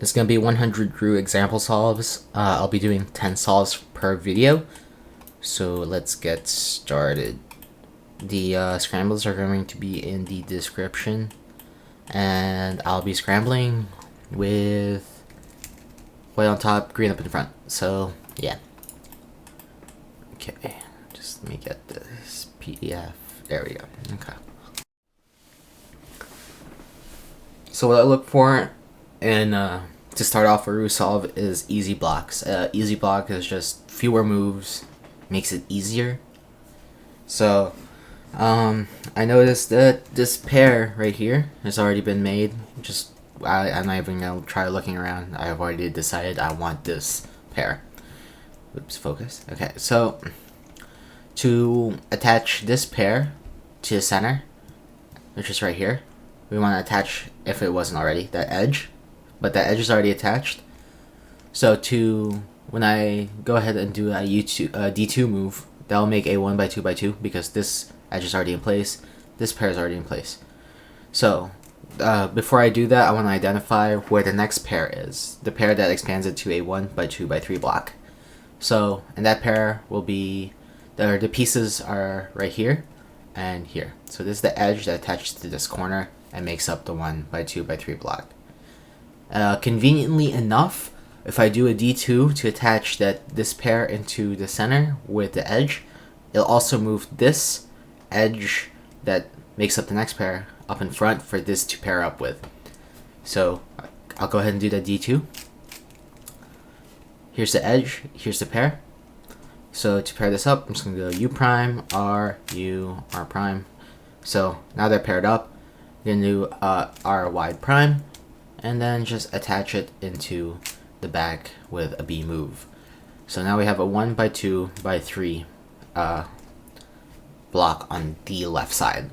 It's going to be 100 Roux example solves. I'll be doing 10 solves per video. So let's get started. The scrambles are going to be in the description. And I'll be scrambling with white on top, green up in front. So, yeah. Okay, just let me get this PDF. There we go. Okay. So what I look for in to start off a Roux solve is easy blocks. Easy block is just fewer moves, makes it easier. So I noticed that this pair right here has already been made. I'm not even gonna try looking around. I've already decided I want this pair. Oops, focus. Okay, so to attach this pair to the center, which is right here, we want to attach, if it wasn't already, that edge, but that edge is already attached. So when I go ahead and do a D2 move, that'll make a 1x2x2 because this edge is already in place, this pair is already in place. So before I do that, I want to identify where the next pair is, the pair that expands it to a 1x2x3 block. So, and that pair will be, the pieces are right here and here. So this is the edge that attaches to this corner and makes up the 1x2x3 block. Conveniently enough, if I do a D2 to attach this pair into the center with the edge, it'll also move this edge that makes up the next pair up in front for this to pair up with. So I'll go ahead and do that D2. Here's the edge, here's the pair. So to pair this up, I'm just going to go U prime, R, U, R prime. So now they're paired up. I'm going to do R wide prime, and then just attach it into the back with a B move. So now we have a 1x2x3 block on the left side.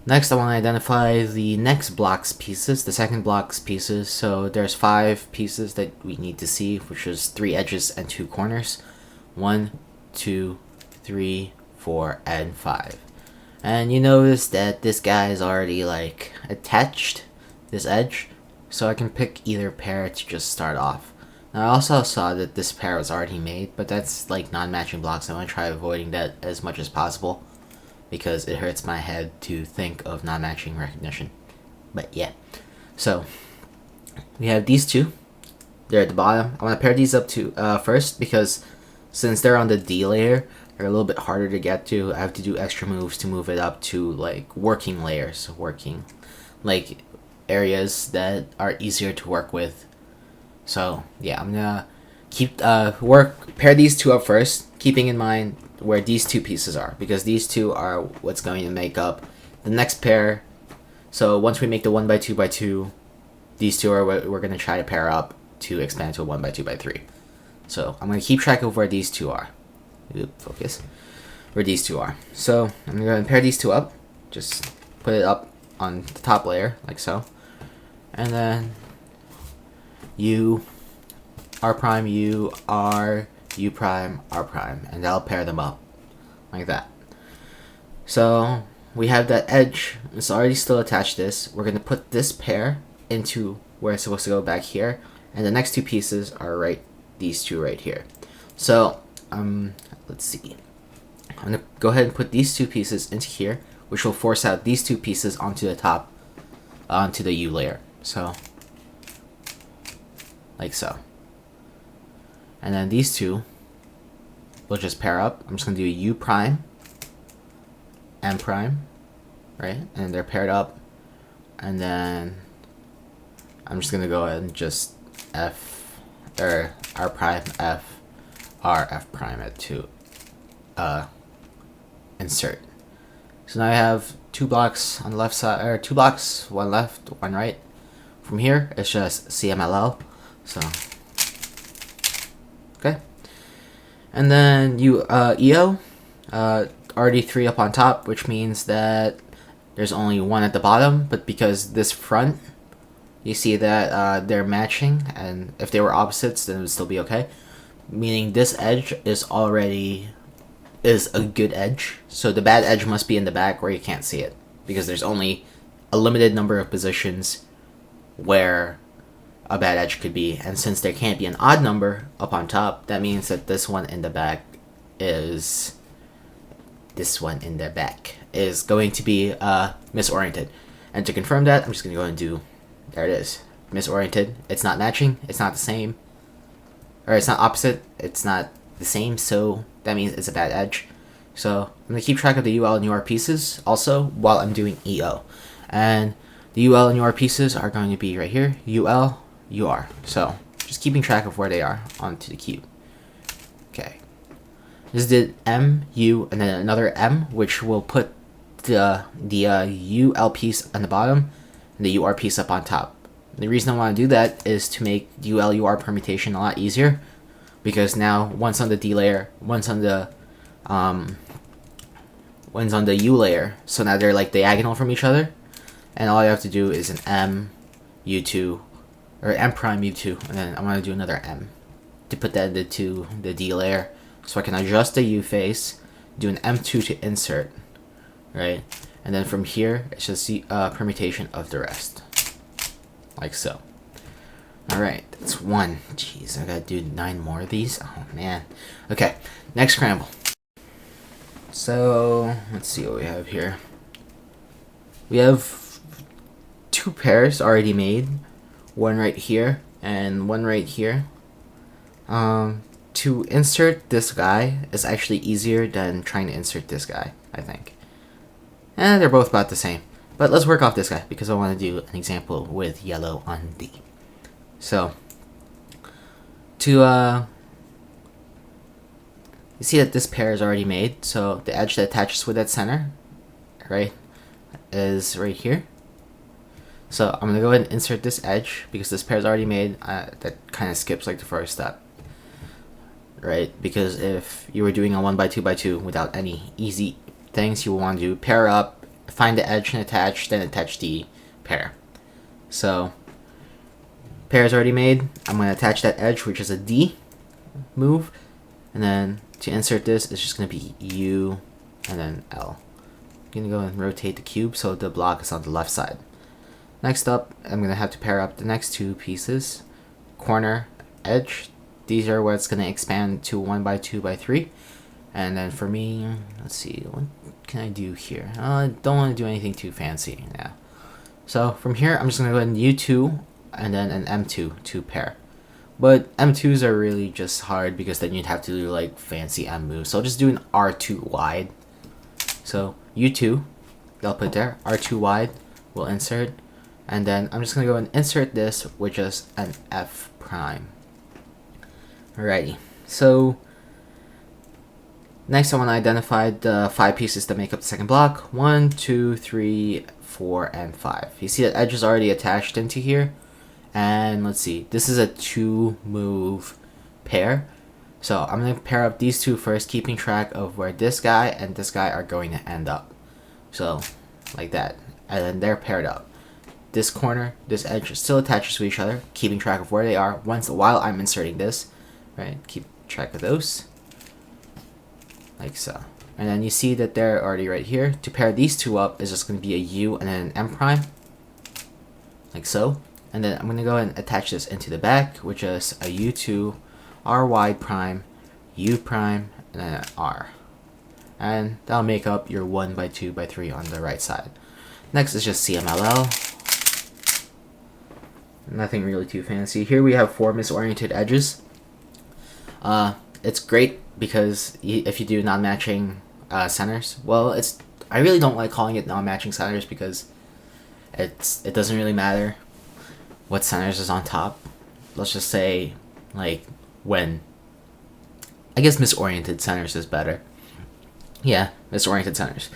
Next, I want to identify the next block's pieces, the second block's pieces. So there's 5 pieces that we need to see, which is 3 edges and 2 corners. 1, 2, 3, 4, and 5. And you notice that this guy is already like attached, this edge, so I can pick either pair to just start off. Now I also saw that this pair was already made, but that's like non-matching blocks. I want to try avoiding that as much as possible because it hurts my head to think of non-matching recognition. But yeah, so we have these two. They're at the bottom. I want to pair these up to first because since they're on the D layer, they're a little bit harder to get to. I have to do extra moves to move it up to like working layers, like areas that are easier to work with. So yeah, I'm gonna pair these two up first, keeping in mind where these two pieces are, because these two are what's going to make up the next pair. So once we make the 1x2x2, these two are what we're gonna try to pair up to expand to a 1x2x3. So I'm going to keep track of where these two are. Focus. Where these two are. So I'm going to go ahead and pair these two up. Just put it up on the top layer, like so. And then U, R prime, U, R, U prime, R prime. And that'll pair them up. Like that. So we have that edge. It's already still attached to this. We're going to put this pair into where it's supposed to go back here. And the next two pieces are these two right here. So let's see, I'm gonna go ahead and put these two pieces into here, which will force out these two pieces onto the top, onto the U layer. So like so, and then these two will just pair up. I'm just gonna do U prime, M prime, right, and they're paired up. And then I'm just gonna go ahead and just R prime F, R F prime at 2, insert. So now I have 2 blocks on the left side, or 2 blocks, 1 left, 1 right. From here, it's just Cmll. So okay, and then EO, already 3 up on top, which means that there's only 1 at the bottom. But because this front, you see that they're matching, and if they were opposites, then it would still be okay. Meaning this edge is a good edge. So the bad edge must be in the back where you can't see it, because there's only a limited number of positions where a bad edge could be. And since there can't be an odd number up on top, that means that this one in the back is going to be misoriented. And to confirm that, I'm just going to go and do, there it is, misoriented. It's not matching, it's not the same, or it's not opposite, it's not the same, so that means it's a bad edge. So I'm going to keep track of the UL and UR pieces also while I'm doing EO. And the UL and UR pieces are going to be right here, UL, UR. So just keeping track of where they are onto the cube. Okay. This is the M, U, and then another M, which will put the UL piece on the bottom and the UR piece up on top. The reason I want to do that is to make UL UR permutation a lot easier, because now once on the D layer, once on the U layer, so now they're like diagonal from each other, and all you have to do is an M U2 or M prime U2, and then I want to do another M to put that into the D layer, so I can adjust the U face, do an M2 to insert, right? And then from here, it's just the permutation of the rest, like so. Alright, that's one. Jeez, I gotta do 9 more of these. Oh man. Okay, next scramble. So, let's see what we have here. We have 2 pairs already made. One right here, and one right here. To insert this guy is actually easier than trying to insert this guy, I think. And they're both about the same. But let's work off this guy, because I want to do an example with yellow on D. So, you see that this pair is already made, so the edge that attaches with that center, right, is right here. So I'm going to go ahead and insert this edge, because this pair is already made. That kind of skips like the first step, right? Because if you were doing a 1x2x2 without any easy things, you will want to do pair up, find the edge and attach, then attach the pair. So pair is already made. I'm going to attach that edge, which is a D move, and then to insert this, it's just going to be U and then L. I'm going to go and rotate the cube so the block is on the left side. Next up, I'm going to have to pair up the next 2 pieces, corner, edge. These are where it's going to expand to 1x2x3. And then for me, let's see, what can I do here? I don't want to do anything too fancy now. So from here, I'm just going to go ahead and U2 and then an M2 to pair. But M2s are really just hard, because then you'd have to do like fancy M moves. So I'll just do an R2 wide. So U2, I'll put there, R2 wide, we'll insert. And then I'm just going to go and insert this with just an F prime. Alrighty, so next I want to identify the 5 pieces that make up the second block. 1, 2, 3, 4, and 5. You see that edge is already attached into here. And let's see, this is a 2 move pair. So I'm going to pair up these 2 first, keeping track of where this guy and this guy are going to end up. So like that, and then they're paired up. This corner, this edge still attaches to each other, keeping track of where they are while I'm inserting this, right? Keep track of those, like so. And then you see that they're already right here. To pair these 2 up is just going to be a U and then an M prime, like so. And then I'm going to go ahead and attach this into the back, which is a U2, RY prime, U prime, and then an R. And that'll make up your 1x2x3 on the right side. Next is just CMLL. Nothing really too fancy. Here we have 4 misoriented edges. It's great because if you do non-matching centers, well, I really don't like calling it non-matching centers, because it doesn't really matter what centers is on top. Let's just say, like, when, I guess misoriented centers is better. Yeah, misoriented centers.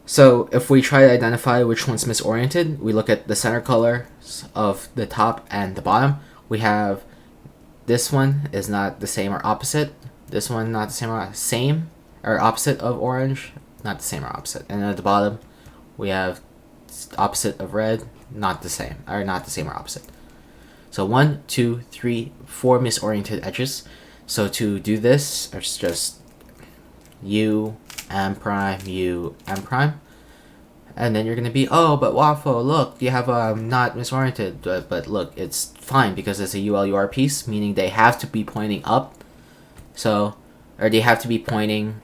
So if we try to identify which one's misoriented, we look at the center colors of the top and the bottom. We have this one is not the same or opposite. This one not the same or opposite of orange, not the same or opposite. And then at the bottom, we have opposite of red, not the same or opposite. So 1, 2, 3, 4 misoriented edges. So to do this, it's just U, M prime, U, M prime. And then you're gonna be, oh, but Waffo, look, you have not misoriented, but look, it's fine because it's a UL/UR piece, meaning they have to be pointing up, so, or they have to be pointing,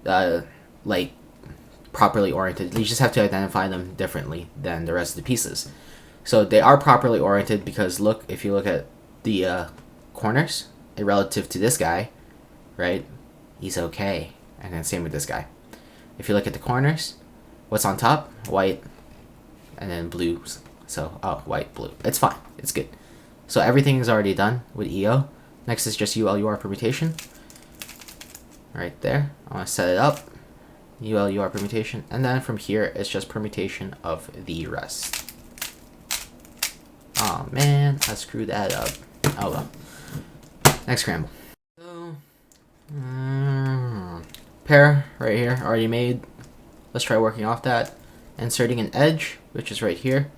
like, properly oriented. You just have to identify them differently than the rest of the pieces. So they are properly oriented because look, if you look at the corners relative to this guy, right, he's okay, and then same with this guy. If you look at the corners, what's on top? White, and then blues. So, oh, white, blue. It's fine. It's good. So everything is already done with EO. Next is just UL/UR permutation. Right there. I want to set it up. UL/UR permutation. And then from here, it's just permutation of the rest. Oh man, I screwed that up. Oh well. Next scramble. So, pair right here, already made. Let's try working off that. Inserting an edge, which is right here,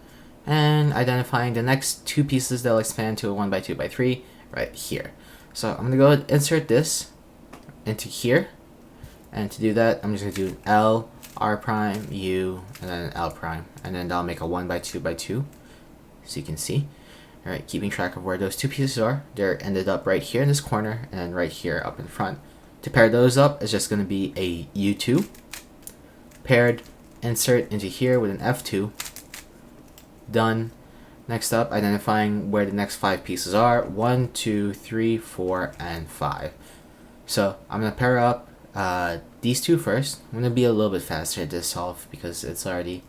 and identifying the next two pieces that will expand to a 1x2x3 right here. So I'm gonna go ahead and insert this into here, and to do that, I'm just gonna do an L, R prime, U, and then an L prime, and then that'll make a 1x2x2, so you can see. All right, keeping track of where those two pieces are. They're ended up right here in this corner, and then right here up in front. To pair those up, it's just gonna be a U2 paired. Insert into here with an F2. Done. Next up, identifying where the next 5 pieces are. 1, 2, 3, 4, and 5. So I'm gonna pair up these two first. I'm gonna be a little bit faster at this solve because it's already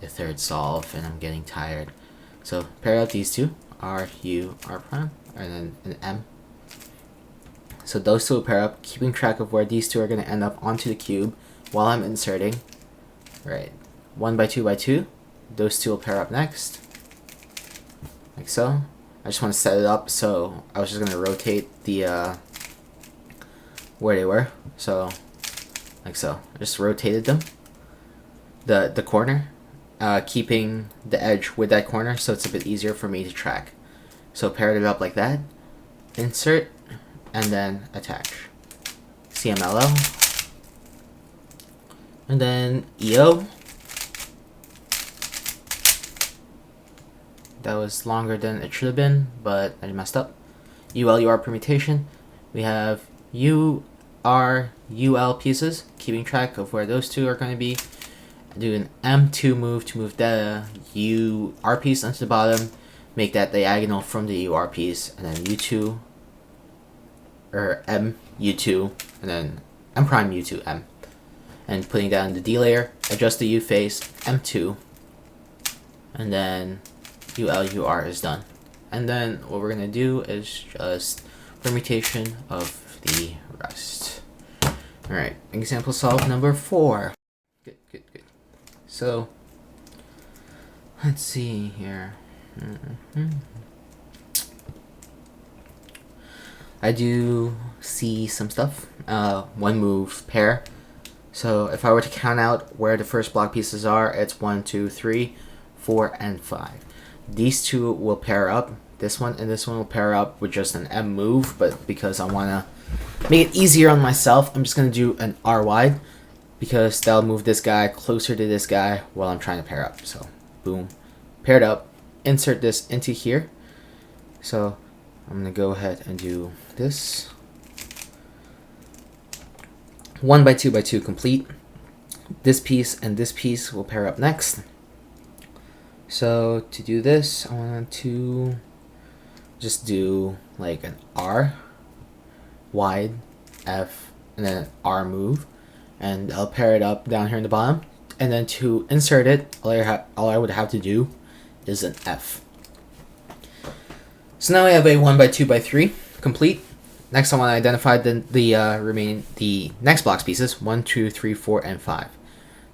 the third solve and I'm getting tired. So pair up these two, R, U, R prime, and then an M. So those two will pair up, keeping track of where these two are gonna end up onto the cube while I'm inserting. Right, 1x2x2. Those two will pair up next, like so. I just want to set it up, so I was just gonna rotate the where they were. So, like so. I just rotated them. The corner, keeping the edge with that corner, so it's a bit easier for me to track. So paired it up like that. Insert, and then attach. Cmll. And then EO. That was longer than it should have been, but I messed up. UL/UR permutation. We have UR, UL pieces, keeping track of where those two are going to be. Do an M2 move to move the UR piece onto the bottom. Make that diagonal from the UR piece, and then U2, or M, U2, and then M prime, U2, M. And putting down the D layer, adjust the U face, M2, and then UL/UR is done. And then what we're gonna do is just permutation of the rest. Alright, example solve number 4. Good. So, let's see here. I do see some stuff. One move pair. So if I were to count out where the first block pieces are, it's 1, 2, 3, 4, and 5. These two will pair up. This one and this one will pair up with just an M move, but because I want to make it easier on myself, I'm just going to do an R wide, because that'll move this guy closer to this guy while I'm trying to pair up. So, boom. Paired up. Insert this into here. So, I'm going to go ahead and do this. 1x2x2 complete. This piece and this piece will pair up next. So to do this, I want to just do like an R wide, F, and then an R move, and I'll pair it up down here in the bottom. And then to insert it, all I would have to do is an F. So now I have a 1x2x3 complete. Next, I want to identify the next blocks pieces, 1, 2, 3, 4, and 5.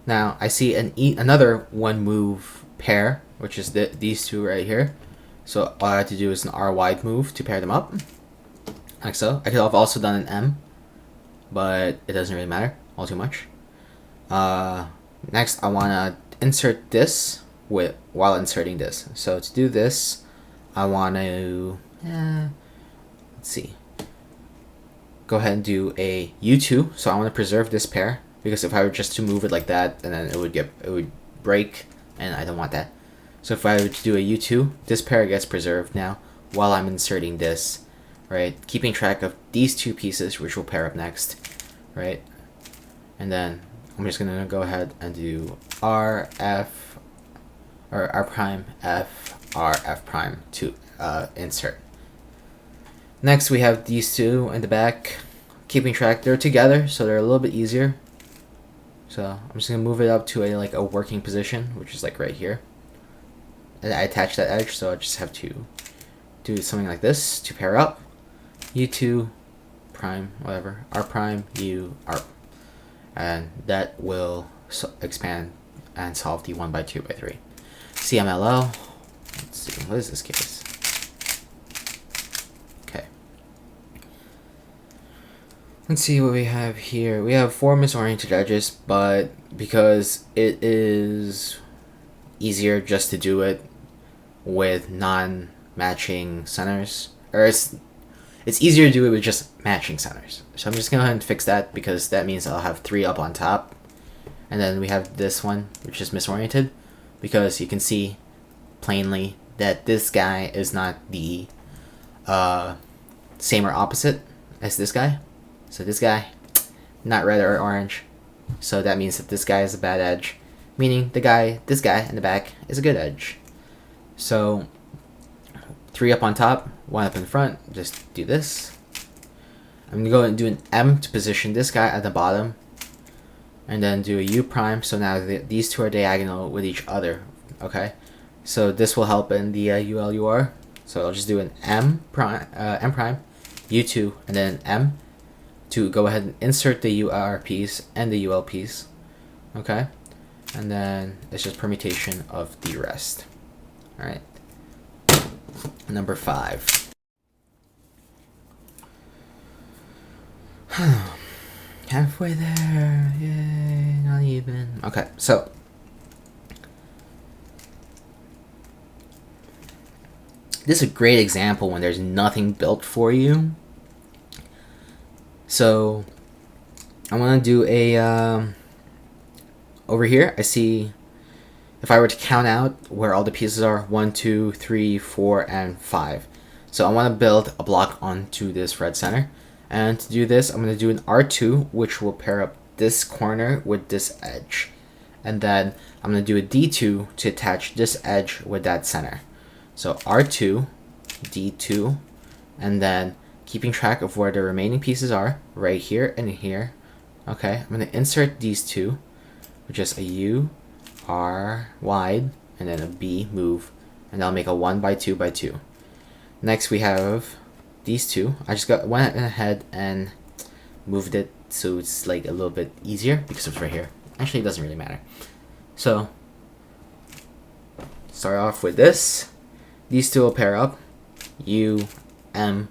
Now, I see another one move pair, which is these two right here. So all I have to do is an R wide move to pair them up, like so. I could have also done an M, but it doesn't really matter all too much. Next, I want to insert this while inserting this. So to do this, I want to let's see. Go ahead and do a U2. So I want to preserve this pair, because if I were just to move it like that, and then it would break, and I don't want that. So if I were to do a U2, this pair gets preserved now while I'm inserting this, right? Keeping track of these two pieces, which will pair up next, right? And then I'm just gonna go ahead and do R, F, or R prime, F, R, F prime to insert. Next we have these two in the back. Keeping track, they're together, so they're a little bit easier. So I'm just gonna move it up to a working position, which is like right here. And I attach that edge, so I just have to do something like this to pair up. U2 prime, whatever, R prime, U, R. And that will expand and solve the 1x2x3. Cmll, let's see, what is this case? Okay. Let's see what we have here. We have 4 misoriented edges, but because it is easier just to do it with non-matching centers, or it's easier to do it with just matching centers. So I'm just gonna go ahead and fix that, because that means I'll have 3 up on top. And then we have this one, which is misoriented, because you can see plainly that this guy is not the same or opposite as this guy. So this guy, not red or orange. So that means that this guy is a bad edge, meaning this guy in the back is a good edge. So 3 up on top, 1 up in front, just do this. I'm going to go and do an M to position this guy at the bottom, and then do a U prime, so now these two are diagonal with each other, okay? So this will help in the ULUR, so I'll just do an M prime, U2, and then M to go ahead and insert the UR piece and the UL piece, okay? And then it's just permutation of the rest, all right? Number 5. Halfway there, yay, not even. Okay, so this is a great example when there's nothing built for you. So I want to do a, over here, I see, if I were to count out where all the pieces are, 1, 2, 3, 4, and 5. So I want to build a block onto this red center. And to do this, I'm going to do an R2, which will pair up this corner with this edge. And then I'm going to do a D2 to attach this edge with that center. So R2, D2, and then keeping track of where the remaining pieces are, right here and here. Okay, I'm going to insert these two, which is a U, R wide, and then a B move, and I'll make a 1x2x2. Next we have these two. I just went ahead and moved it so it's like a little bit easier because it's right here. Actually, it doesn't really matter. So start off with this. These two will pair up. U, M,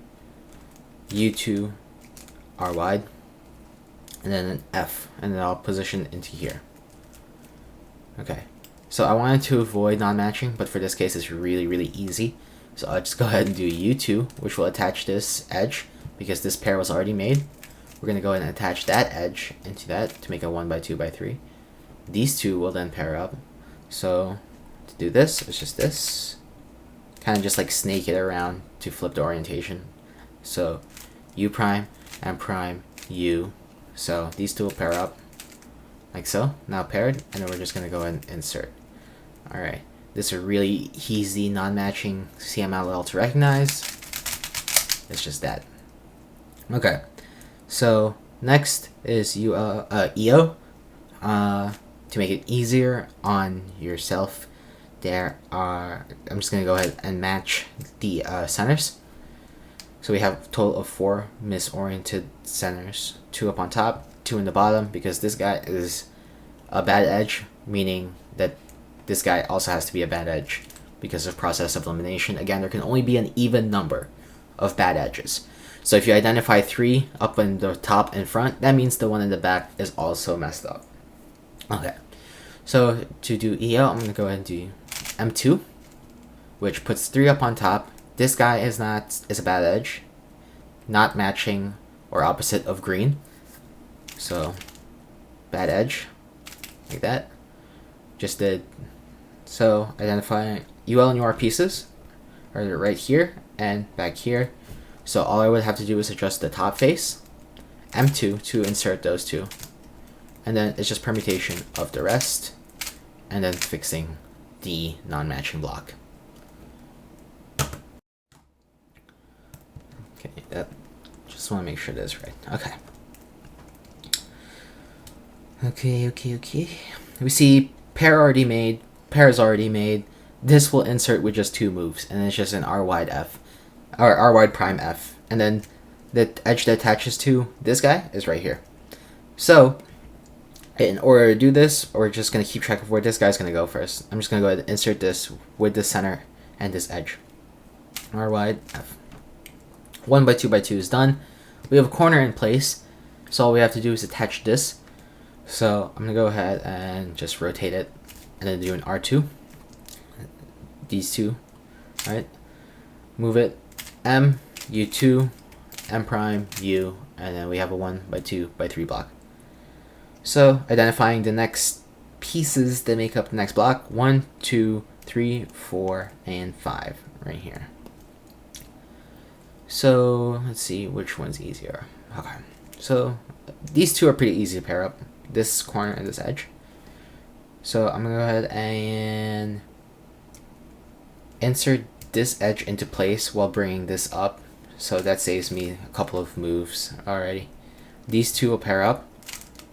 U2, R wide, and then an F, and then I'll position into here. Okay, so I wanted to avoid non-matching, but for this case it's really, really easy. So I'll just go ahead and do U2, which will attach this edge, because this pair was already made. We're going to go ahead and attach that edge into that to make a 1x2x3. These two will then pair up. So to do this, it's just this. Kind of just like snake it around to flip the orientation. So U prime, M prime, U. So these two will pair up like so. Now paired, and then we're just going to go ahead and insert. Alright. This is a really easy non-matching CML to recognize. It's just that. Okay, so next is EO. To make it easier on yourself, I'm just gonna go ahead and match the centers. So we have a total of 4 misoriented centers, 2 up on top, 2 in the bottom, because this guy is a bad edge, meaning that this guy also has to be a bad edge because of process of elimination. Again, there can only be an even number of bad edges. So if you identify 3 up in the top and front, that means the one in the back is also messed up. Okay, so to do EO, I'm going to go ahead and do M2, which puts 3 up on top. This guy is a bad edge, not matching or opposite of green. So bad edge, like that. just did. So identify UL and UR pieces are right here and back here. So all I would have to do is adjust the top face, M2 to insert those two. And then it's just permutation of the rest, and then fixing the non-matching block. Okay, yep. Just want to make sure that's right. Okay. Okay. We see pair already made, pair is already made. This will insert with just two moves, and it's just an R wide F, or R wide prime F. And then the edge that attaches to this guy is right here. So, in order to do this, we're just going to keep track of where this guy's going to go first. I'm just going to go ahead and insert this with the center and this edge. R wide F. 1x2x2 is done. We have a corner in place, so all we have to do is attach this. So I'm going to go ahead and just rotate it, and then do an R2. These two, right? Move it, M, U2, M prime, U, and then we have a 1x2x3 block. So identifying the next pieces that make up the next block, 1, 2, 3, 4, and 5 right here. So let's see which one's easier. Okay, so these two are pretty easy to pair up, this corner and this edge. So I'm gonna go ahead and insert this edge into place while bringing this up, so that saves me a couple of moves already. These two will pair up,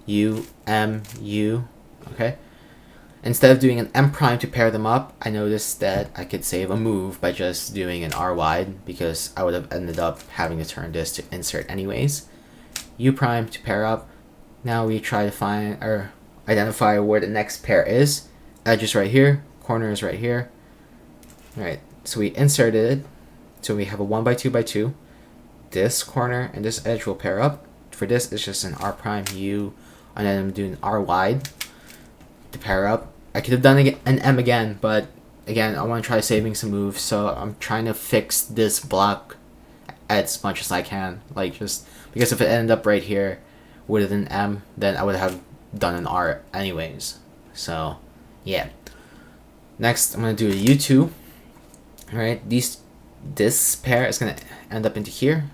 U, M, U, okay? Instead of doing an M prime to pair them up, I noticed that I could save a move by just doing an R wide, because I would have ended up having to turn this to insert anyways. U prime to pair up. Now we try to find, or identify where the next pair is. Edge is right here, corner is right here. Alright, so we inserted it, so we have a 1x2x2. This corner and this edge will pair up. For this, it's just an R prime U, and then I'm doing R wide to pair up. I could have done an M again, but again, I want to try saving some moves, so I'm trying to fix this block as much as I can. Like, just because if it ended up right here with an M, then I would have done an R anyways. So, yeah. Next, I'm going to do a U2. Alright, this pair is going to end up into here.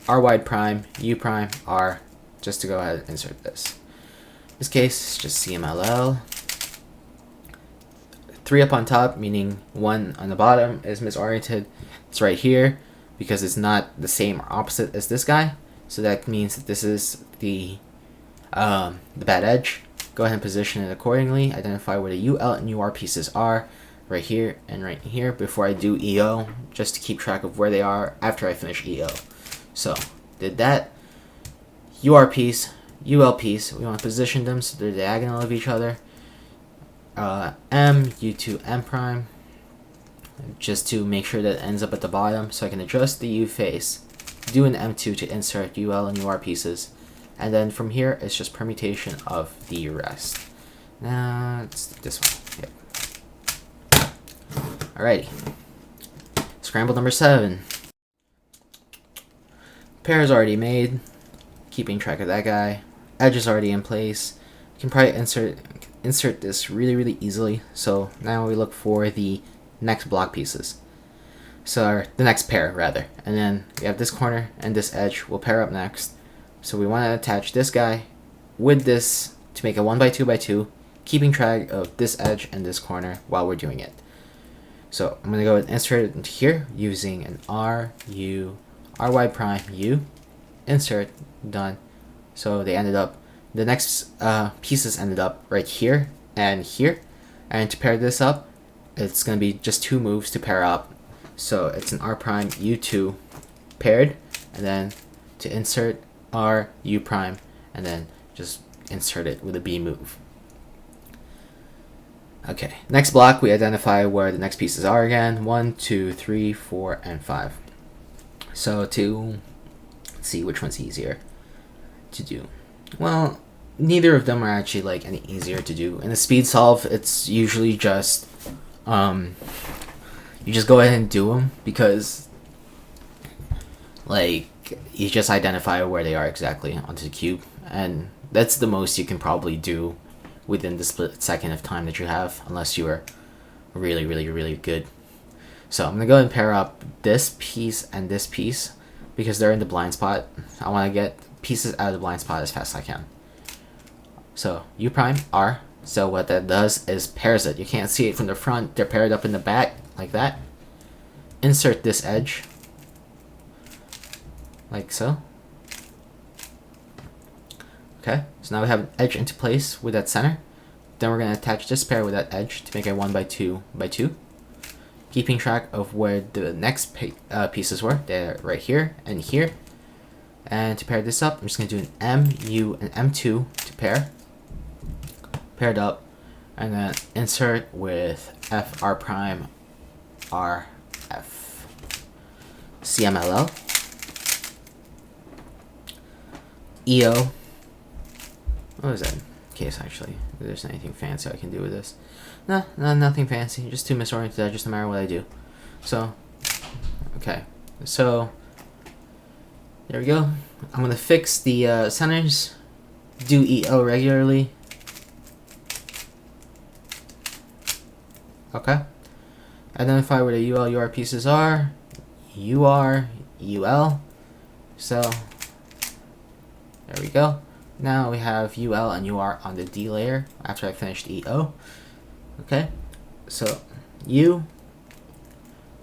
R wide prime, U prime, R, just to go ahead and insert this. In this case, it's just Cmll. 3 up on top, meaning 1 on the bottom is misoriented. It's right here because it's not the same or opposite as this guy. So that means that this is the bad edge. Go ahead and position it accordingly. Identify where the UL and UR pieces are. Right here and right here before I do EO, just to keep track of where they are after I finish EO. So, did that. UR piece, UL piece, we want to position them so they're diagonal of each other. M, U2, M prime, just to make sure that it ends up at the bottom, so I can adjust the U face, do an M2 to insert UL and UR pieces, and then from here it's just permutation of the rest. Now, it's this one. Yep. Alrighty. Scramble number 7. Pair is already made. Keeping track of that guy. Edge is already in place. You can probably insert this really easily. So now we look for the next block pieces. So the next pair rather. And then we have this corner and this edge will pair up next. So we want to attach this guy with this to make a 1x2x2, keeping track of this edge and this corner while we're doing it. So I'm going to go and insert it into here using an R, U, RY prime, U, insert, done. So they ended up, the next pieces ended up right here and here. And to pair this up, it's going to be just 2 moves to pair up. So it's an R prime, U2 paired, and then to insert R, U prime, and then just insert it with a B move. Okay, next block, we identify where the next pieces are again. 1, 2, 3, 4, and 5. So let's see which one's easier to do. Well, neither of them are actually like any easier to do. In a speed solve, it's usually just, you just go ahead and do them because, like, you just identify where they are exactly onto the cube. And that's the most you can probably do within the split second of time that you have, unless you are really, really, really good. So I'm gonna go ahead and pair up this piece and this piece because they're in the blind spot. I want to get pieces out of the blind spot as fast as I can. So U prime R. So what that does is pairs it. You can't see it from the front. They're paired up in the back like that. Insert this edge like so. Okay, so now we have an edge into place with that center. Then we're going to attach this pair with that edge to make a 1 by 2 by 2. Keeping track of where the next pieces were. They're right here and here. And to pair this up, I'm just going to do an M, U, and M2 to pair. Paired up. And then insert with F, R prime, R, F. Cmll. EO. What was that case actually? If there's anything fancy I can do with this. No, nothing fancy. Just too misoriented edges no matter what I do. So, okay. So, there we go. I'm going to fix the centers. Do EO regularly. Okay. Identify where the UL, UR pieces are. UR, UL. So, there we go. Now we have UL and UR on the D layer after I finished EO. Okay, so U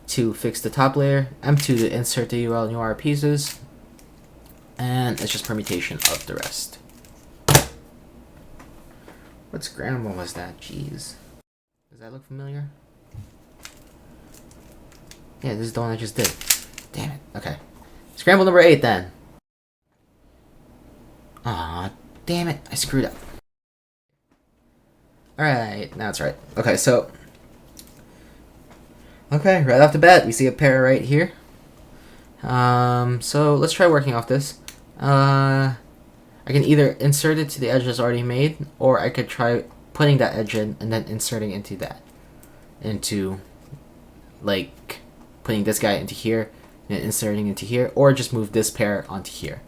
to fix the top layer, M2 to insert the UL and UR pieces, and it's just permutation of the rest. What scramble was that? Jeez. Does that look familiar? Yeah, this is the one I just did. Damn it. Okay. Scramble number 8 then. Aw, damn it, I screwed up. Alright, now it's right. Okay, so... Okay, right off the bat, we see a pair right here. So let's try working off this. I can either insert it to the edge that's already made, or I could try putting that edge in and then inserting into that. Into, like, putting this guy into here, and inserting into here, or just move this pair onto here.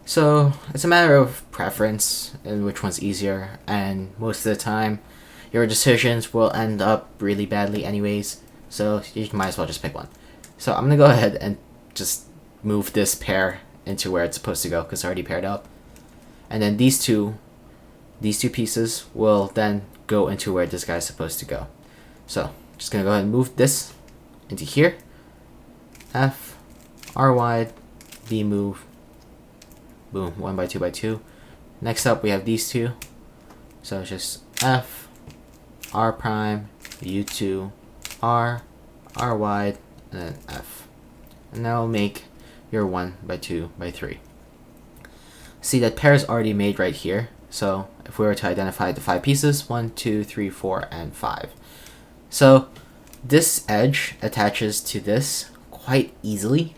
So it's a matter of preference and which one's easier, and most of the time your decisions will end up really badly anyways, so you might as well just pick one. So I'm gonna go ahead and just move this pair into where it's supposed to go because it's already paired up, and then these two pieces will then go into where this guy's supposed to go. So just gonna go ahead and move this into here. F, R wide, B move. Boom, 1 by 2 by 2. Next up, we have these two. So it's just F, R prime, U2, R, R wide, and then F. And that will make your 1 by 2 by 3. See, that pair is already made right here. So if we were to identify the 5 pieces, 1, 2, 3, 4, and 5. So this edge attaches to this quite easily.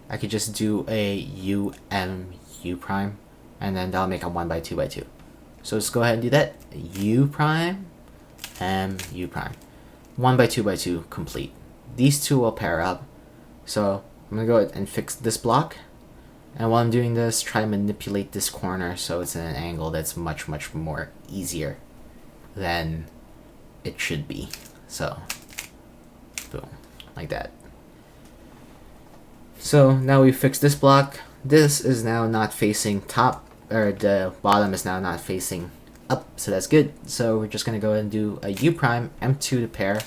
I could just do a U, M, U prime, and then that'll make a 1 by 2 by 2. So let's go ahead and do that. U prime, M, U prime. 1 by 2 by 2 complete. These two will pair up. So I'm gonna go ahead and fix this block. And while I'm doing this, try to manipulate this corner so it's at an angle that's much, much more easier than it should be. So, boom, like that. So now we fixed this block. This is now not facing top, or the bottom is now not facing up, so that's good. So we're just gonna go ahead and do a U prime, M2 to pair,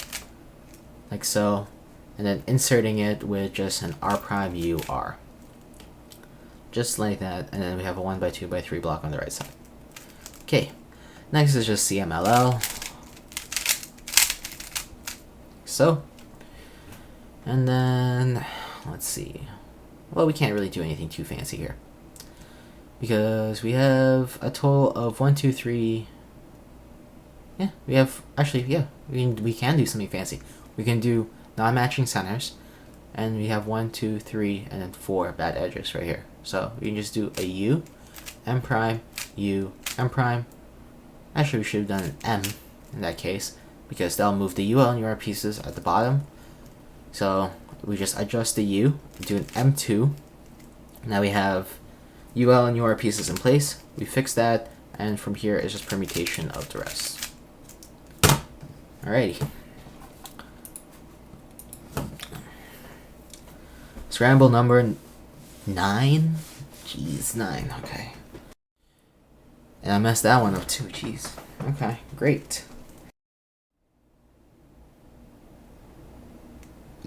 like so, and then inserting it with just an R prime U R. Just like that, and then we have a 1 by 2 by 3 block on the right side. Okay, next is just CMLL. So, and then, let's see. Well, we can't really do anything too fancy here. Because we have a total of 1, 2, 3... Yeah, we have... Actually, yeah, we can do something fancy. We can do non-matching centers. And we have 1, 2, 3, and then 4 bad edges right here. So we can just do a U, M prime, U, M prime. Actually, we should have done an M in that case. Because that'll move the UL and UR pieces at the bottom. So we just adjust the U, do an M2. Now we have UL and UR pieces in place. We fix that, and from here is just permutation of the rest. Alrighty. Scramble number 9? Jeez, 9, okay. And I messed that one up too, jeez. Okay, great.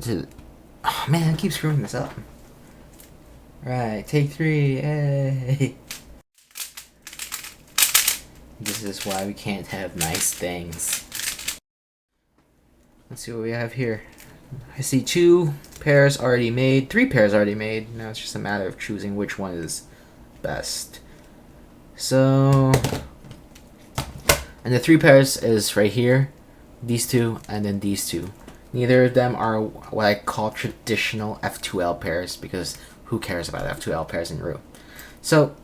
Oh man, I keep screwing this up. Right, take 3, yay! This is why we can't have nice things. Let's see what we have here. I see 2 pairs already made, 3 pairs already made. Now it's just a matter of choosing which one is best. So, and the 3 pairs is right here, these 2, and then these 2. Neither of them are what I call traditional F2L pairs, because who cares about F2L pairs in Roux? So,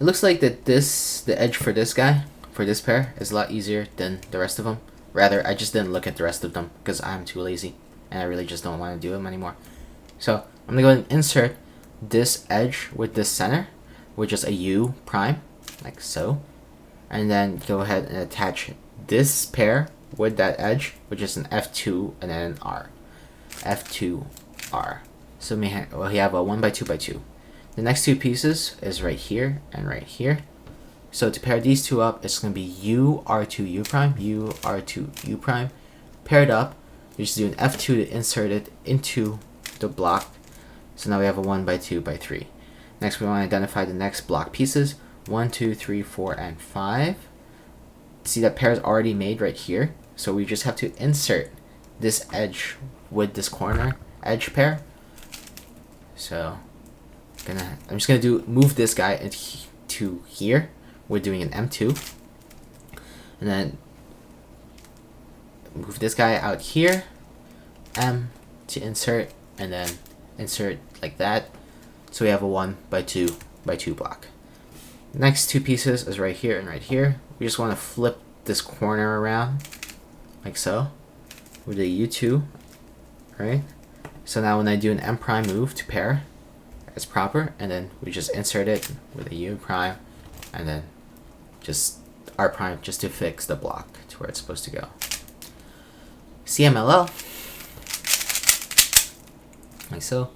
it looks like that the edge for this guy, for this pair, is a lot easier than the rest of them. Rather, I just didn't look at the rest of them because I'm too lazy and I really just don't want to do them anymore. So, I'm going to go ahead and insert this edge with this center, which is a U prime, like so. And then go ahead and attach this pair with that edge, which is an F2 and then an R. F2R. So we have a 1x2x2. The next 2 pieces is right here and right here. So to pair these 2 up, it's going to be U, R2, U prime, U, R2, U prime. Paired up, you just do an F2 to insert it into the block. So now we have a 1x2x3. Next, we want to identify the next block pieces. 1, 2, 3, 4, and 5. See that pair is already made right here. So we just have to insert this edge with this corner edge pair. So I'm just gonna move this guy into here. We're doing an M2, and then move this guy out here, M to insert, and then insert like that. So we have a 1x2x2 block. Next 2 pieces is right here and right here. We just want to flip this corner around like so with a U2, right? So now when I do an M prime move to pair, it's proper, and then we just insert it with a U prime, and then just R prime just to fix the block to where it's supposed to go. Cmll, like so.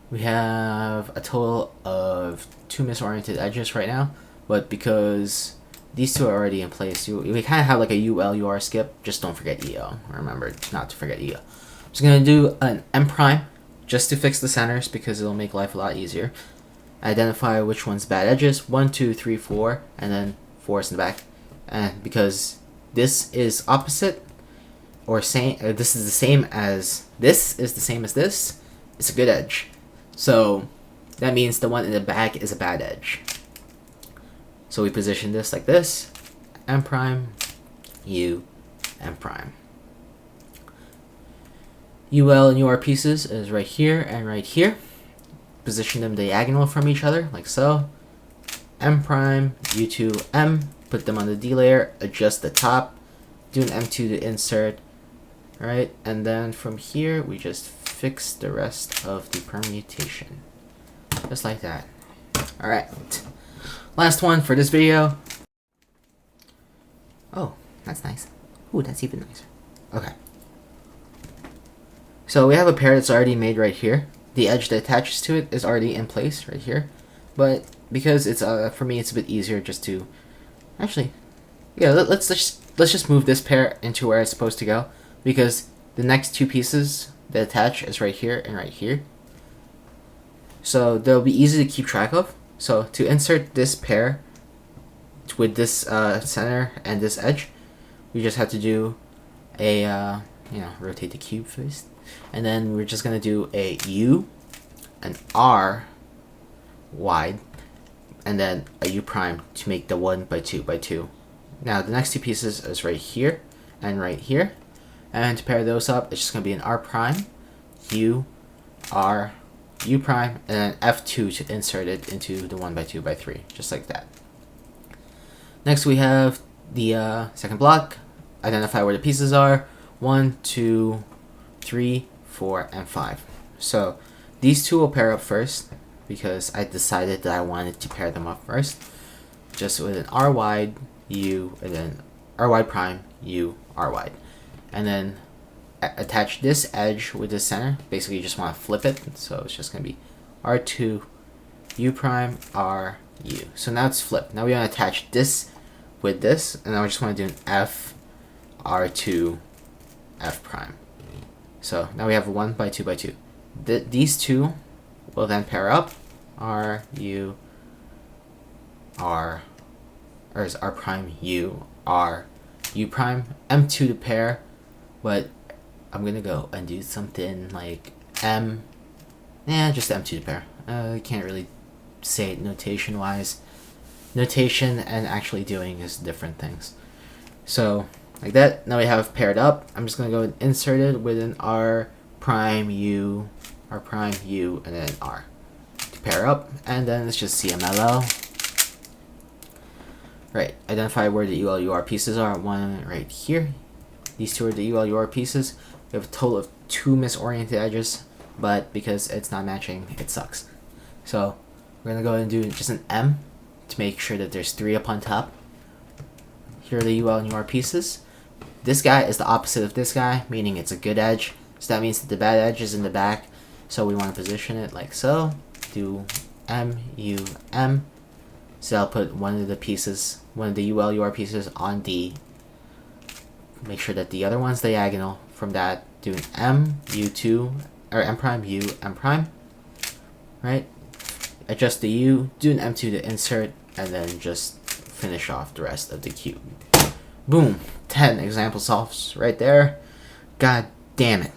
We have a total of 2 misoriented edges right now, but because these 2 are already in place, we kind of have like a UL UR skip. Just don't forget EO. Remember not to forget EO. I'm just gonna do an M prime just to fix the centers because it'll make life a lot easier. Identify which one's bad edges. 1, 2, 3, 4, and then 4 is in the back. And because this is opposite or same, this is the same as this is the same as this, it's a good edge. So that means the one in the back is a bad edge. So we position this like this, M prime, U, M prime. UL and UR pieces is right here and right here. Position them diagonal from each other like so. M prime, U2, M, put them on the D layer, adjust the top, do an M2 to insert, right? And then from here we just fix the rest of the permutation. Just like that. Alright. Last one for this video. Oh, that's nice. Ooh, that's even nicer. Okay. So we have a pair that's already made right here. The edge that attaches to it is already in place right here. But because it's for me it's a bit easier just to actually let's just move this pair into where it's supposed to go, because the next 2 pieces that attach is right here and right here. So they'll be easy to keep track of. So to insert this pair with this center and this edge, we just have to do a rotate the cube first, and then we're just gonna do a U, an R wide, and then a U prime to make the 1x2x2. Now the next 2 pieces is right here and right here, and to pair those up, it's just gonna be an R prime, U, R, U prime, and then F2 to insert it into the 1x2x3, just like that. Next we have the second block. Identify where the pieces are. 1, 2, 3, 4, and 5. So these 2 will pair up first. because I decided that I wanted to pair them up first. Just with an R wide, U, and then R wide prime, U, R wide. And then attach this edge with the center. Basically, you just want to flip it. So it's just going to be R2, U prime, R, U. So now it's flipped. Now we want to attach this with this. And now I just want to do an F, R2, F prime. So now we have a 1 by 2 by 2. These two will then pair up. R, U, R, or is R prime, U, R, U prime, M2 to pair, but I'm gonna go and do something like M, just M2 to pair. I can't really say it notation wise. Notation and actually doing is different things. So like that, now we have paired up. I'm just gonna go and insert it with an R prime, U, R prime, U, and then R to pair up, and then it's just Cmll. Right, identify where the UL/UR pieces are. One right here. These two are the UL/UR pieces. We have a total of 2 misoriented edges, but because it's not matching, it sucks. So we're gonna go ahead and do just an M to make sure that there's 3 up on top. Here are the UL/UR pieces. This guy is the opposite of this guy, meaning it's a good edge. So that means that the bad edge is in the back. So we want to position it like so. Do M, U, M. So I'll put one of the pieces, one of the UL/UR pieces on D. Make sure that the other one's diagonal. From that, do an M, U2, or M prime, U, M prime. Right? Adjust the U, do an M2 to insert, and then just finish off the rest of the cube. Boom! 10 example solves right there. God damn it.